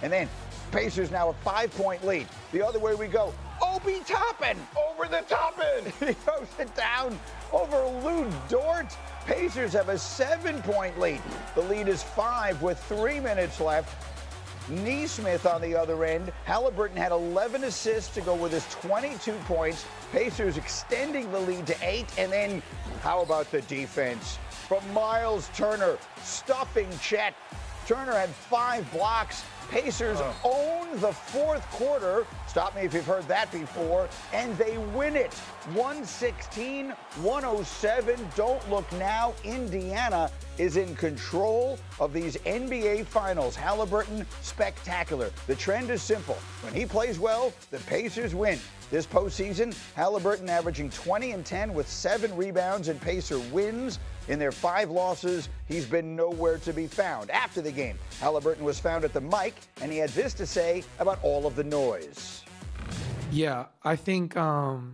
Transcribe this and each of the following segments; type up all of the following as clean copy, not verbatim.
And then Pacers now a 5-point lead. The other way we go. Obi Toppin over the Toppin. He goes it down over Lou Dort. Pacers have a 7-point lead. The lead is 5 with 3 minutes left. Nesmith on the other end. Halliburton had 11 assists to go with his 22 points. Pacers extending the lead to 8. And then how about the defense? From Miles Turner, stuffing Chet. Turner had 5 blocks. Pacers own the fourth quarter. Stop me if you've heard that before. And they win it. 116-107. Don't look now. Indiana is in control of these NBA Finals. Halliburton, spectacular. The trend is simple. When he plays well, the Pacers win. This postseason, Halliburton averaging 20 and 10 with 7 rebounds and Pacer wins. In their 5 losses, he's been nowhere to be found. After the game, Halliburton was found at the mic, and he had this to say about all of the noise. Yeah, I think the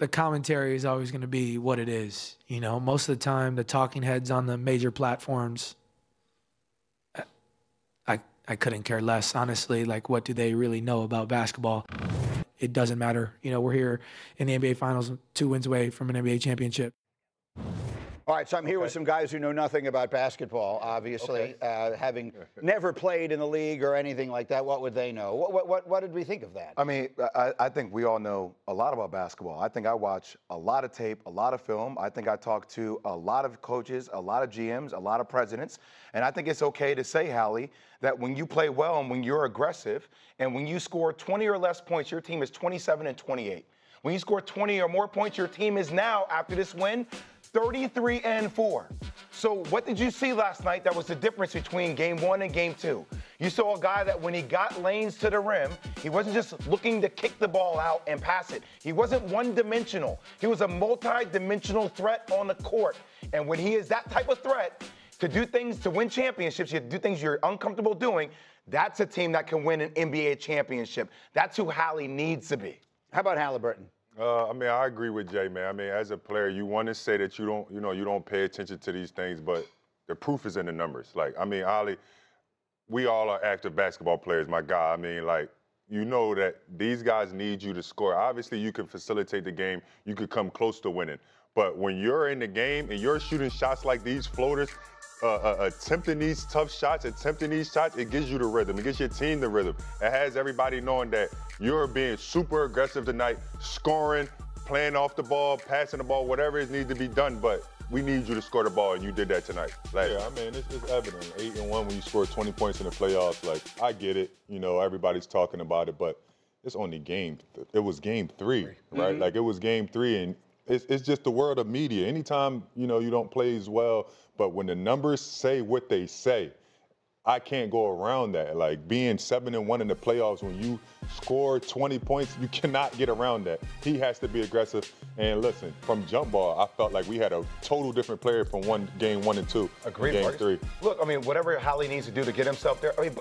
commentary is always going to be what it is. You know, most of the time, the talking heads on the major platforms, I couldn't care less, honestly. Like, what do they really know about basketball? It doesn't matter. You know, we're here in the NBA Finals, 2 wins away from an NBA championship. All right, so I'm here with some guys who know nothing about basketball, obviously, having never played in the league or anything like that. What would they know? What did we think of that? I mean, I think we all know a lot about basketball. I think I watch a lot of tape, a lot of film. I think I talk to a lot of coaches, a lot of GMs, a lot of presidents. And I think it's okay to say, Hallie, that when you play well and when you're aggressive and when you score 20 or less points, your team is 27 and 28. When you score 20 or more points, your team is now, after this win, 33 and 4. So what did you see last night that was the difference between game 1 and game 2? You saw a guy that when he got lanes to the rim, he wasn't just looking to kick the ball out and pass it. He wasn't one-dimensional. He was a multi-dimensional threat on the court. And when he is that type of threat, to do things, to win championships, you have to do things you're uncomfortable doing, that's a team that can win an NBA championship. That's who Hallie needs to be. How about Halliburton? I mean, I agree with Jay, man. I mean, as a player, you want to say that you don't pay attention to these things, but the proof is in the numbers. Like, I mean, Ali, we all are active basketball players, my guy. I mean, like, you know that these guys need you to score. Obviously, you can facilitate the game. You could come close to winning. But when you're in the game and you're shooting shots like these floaters, attempting these tough shots, it gives you the rhythm. It gives your team the rhythm. It has everybody knowing that you're being super aggressive tonight, scoring, playing off the ball, passing the ball, whatever it needs to be done. But we need you to score the ball, and you did that tonight. Like, yeah, I mean, it's evident. 8-1 when you score 20 points in the playoffs. Like, I get it. You know, everybody's talking about it, but it's only it was game 3, right? Like, it was game 3, and it's just the world of media. Anytime, you know, you don't play as well, but when the numbers say what they say, I can't go around that. Like, being 7-1 in the playoffs, when you score 20 points, you cannot get around that. He has to be aggressive. And listen, from jump ball, I felt like we had a total different player from game 1 and 2. Agreed, game Marcus. 3. Look, I mean, whatever Hallie needs to do to get himself there. I mean,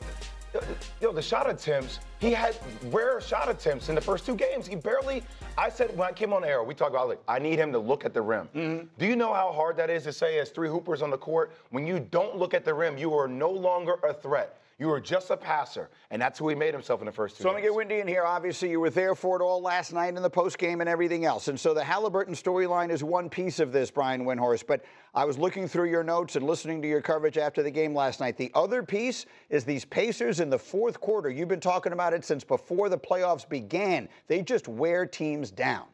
the shot attempts, he had rare shot attempts in the first 2 games. He barely, I said when I came on air, we talked about, like, I need him to look at the rim. Do you know how hard that is to say as 3 hoopers on the court? When you don't look at the rim, you are no longer a threat. You are just a passer, and that's who he made himself in the first 2 So games. I'm going to get windy in here. Obviously, you were there for it all last night in the postgame and everything else. And so the Halliburton storyline is one piece of this, Brian Windhorst. But I was looking through your notes and listening to your coverage after the game last night. The other piece is these Pacers in the fourth quarter. You've been talking about it since before the playoffs began. They just wear teams down.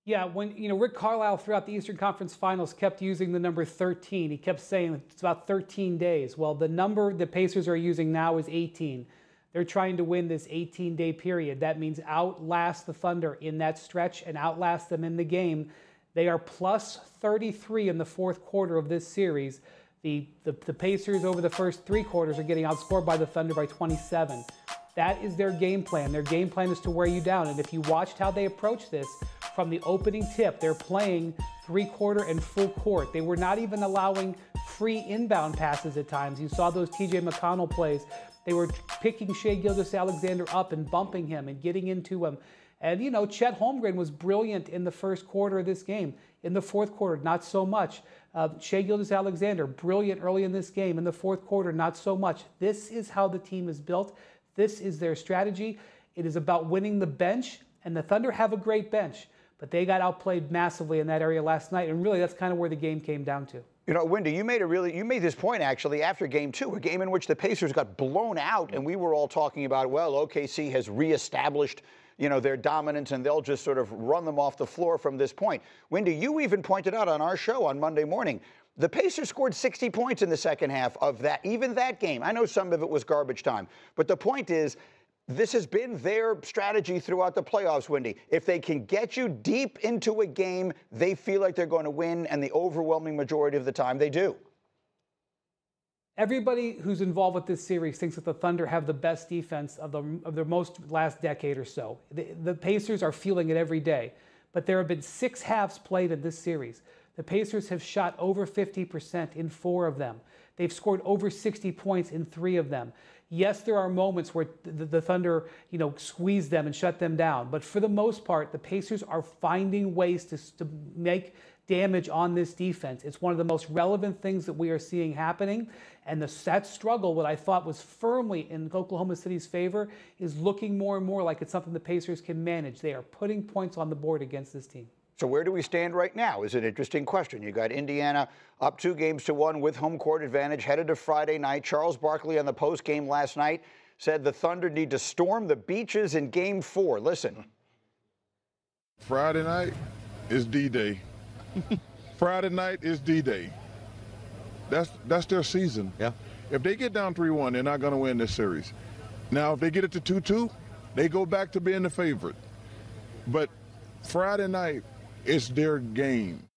Yeah, when, you know, Rick Carlisle throughout the Eastern Conference Finals kept using the number 13. He kept saying it's about 13 days. Well, the number the Pacers are using now is 18. They're trying to win this 18-day period. That means outlast the Thunder in that stretch and outlast them in the game. They are plus 33 in the fourth quarter of this series. The Pacers over the first 3 quarters are getting outscored by the Thunder by 27. That is their game plan. Their game plan is to wear you down. And if you watched how they approach this, from the opening tip, they're playing 3-quarter and full court. They were not even allowing free inbound passes at times. You saw those TJ McConnell plays. They were picking Shai Gilgeous-Alexander up and bumping him and getting into him. And, you know, Chet Holmgren was brilliant in the first quarter of this game. In the fourth quarter, not so much. Shai Gilgeous-Alexander, brilliant early in this game. In the fourth quarter, not so much. This is how the team is built. This is their strategy. It is about winning the bench, and the Thunder have a great bench, but they got outplayed massively in that area last night, and really that's kind of where the game came down to. You know, Wendy, you made this point actually after Game 2, a game in which the Pacers got blown out, and we were all talking about, well, OKC has reestablished, you know, their dominance, and they'll just sort of run them off the floor from this point. Wendy, you even pointed out on our show on Monday morning, the Pacers scored 60 points in the second half of that game. I know some of it was garbage time, but the point is, this has been their strategy throughout the playoffs, Wendy. If they can get you deep into a game, they feel like they're going to win, and the overwhelming majority of the time they do. Everybody who's involved with this series thinks that the Thunder have the best defense of their most last decade or so. The Pacers are feeling it every day, but there have been 6 halves played in this series. The Pacers have shot over 50% in 4 of them. They've scored over 60 points in 3 of them. Yes, there are moments where the Thunder, you know, squeeze them and shut them down. But for the most part, the Pacers are finding ways to make damage on this defense. It's one of the most relevant things that we are seeing happening. And that struggle, what I thought was firmly in Oklahoma City's favor, is looking more and more like it's something the Pacers can manage. They are putting points on the board against this team. So where do we stand right now is an interesting question. You got Indiana up 2-1 with home court advantage headed to Friday night. Charles Barkley on the post game last night said the Thunder need to storm the beaches in Game 4. Listen. Friday night is D-Day. Friday night is D-Day. That's their season. Yeah. If they get down 3-1, they're not going to win this series. Now, if they get it to 2-2, they go back to being the favorite. But Friday night, it's their game.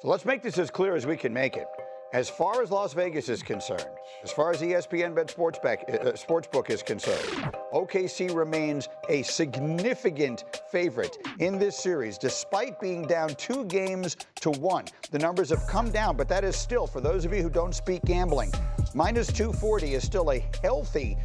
So let's make this as clear as we can make it. As far as Las Vegas is concerned, as far as ESPN Bet Sportsbook is concerned, OKC remains a significant favorite in this series, despite being down 2-1. The numbers have come down, but that is still, for those of you who don't speak gambling, minus 240 is still a healthy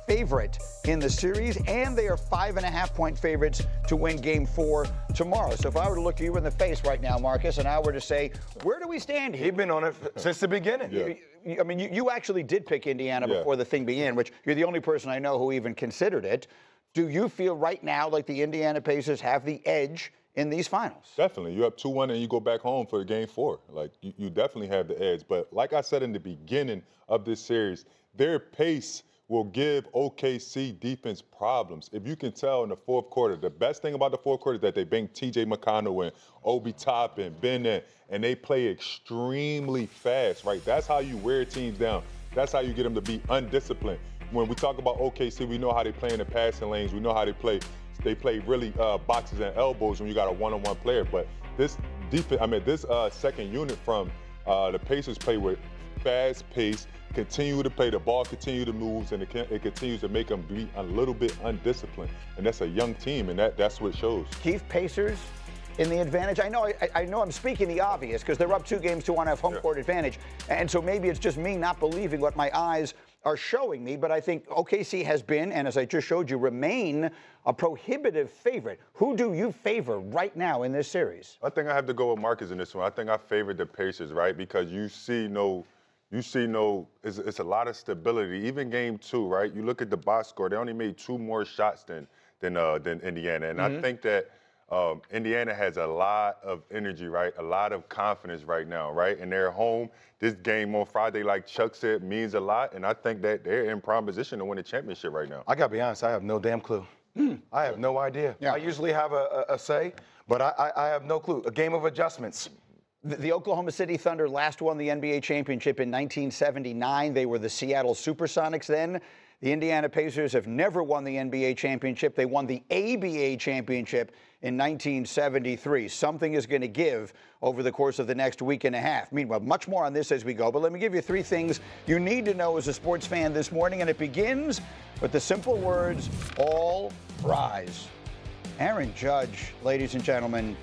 favorite in the series, and they are 5.5-point favorites to win Game 4 tomorrow. So if I were to look you in the face right now, Marcus, and I were to say, where do we stand here? He's been on it since the beginning. Yeah. I mean, you actually did pick Indiana before the thing began, which you're the only person I know who even considered it. Do you feel right now like the Indiana Pacers have the edge in these finals? Definitely. You're up 2-1 and you go back home for Game 4. Like, you definitely have the edge. But like I said in the beginning of this series, their pace will give OKC defense problems. If you can tell in the fourth quarter, the best thing about the fourth quarter is that they bring T.J. McConnell in, Obi Toppin, Bennett, and they play extremely fast, right? That's how you wear teams down. That's how you get them to be undisciplined. When we talk about OKC, we know how they play in the passing lanes. We know how they play. They play really boxes and elbows when you got a one-on-one player. But this defense, this second unit from the Pacers play with fast pace, continue to play the ball, continue to move, and it continues to make them be a little bit undisciplined. And that's a young team, and that's what shows. Keith, Pacers in the advantage. I know I'm speaking the obvious because they're up 2-1, have home court advantage. And so maybe it's just me not believing what my eyes are showing me, but I think OKC has been, and as I just showed you, remain a prohibitive favorite. Who do you favor right now in this series? I think I have to go with Marcus in this one. I think I favor the Pacers, right? Because it's a lot of stability. Even Game 2, right? You look at the box score; they only made 2 more shots than Indiana, and I think that Indiana has a lot of energy, right? A lot of confidence right now, right? And they're home. This game on Friday, like Chuck said, means a lot, and I think that they're in prime position to win the championship right now. I gotta be honest, I have no damn clue. I have no idea. Yeah. I usually have a say, but I have no clue. A game of adjustments. The Oklahoma City Thunder last won the NBA championship in 1979. They were the Seattle Supersonics then. The Indiana Pacers have never won the NBA championship. They won the ABA championship in 1973. Something is going to give over the course of the next week and a half. Meanwhile, much more on this as we go, but let me give you 3 things you need to know as a sports fan this morning, and it begins with the simple words, all rise. Aaron Judge, ladies and gentlemen,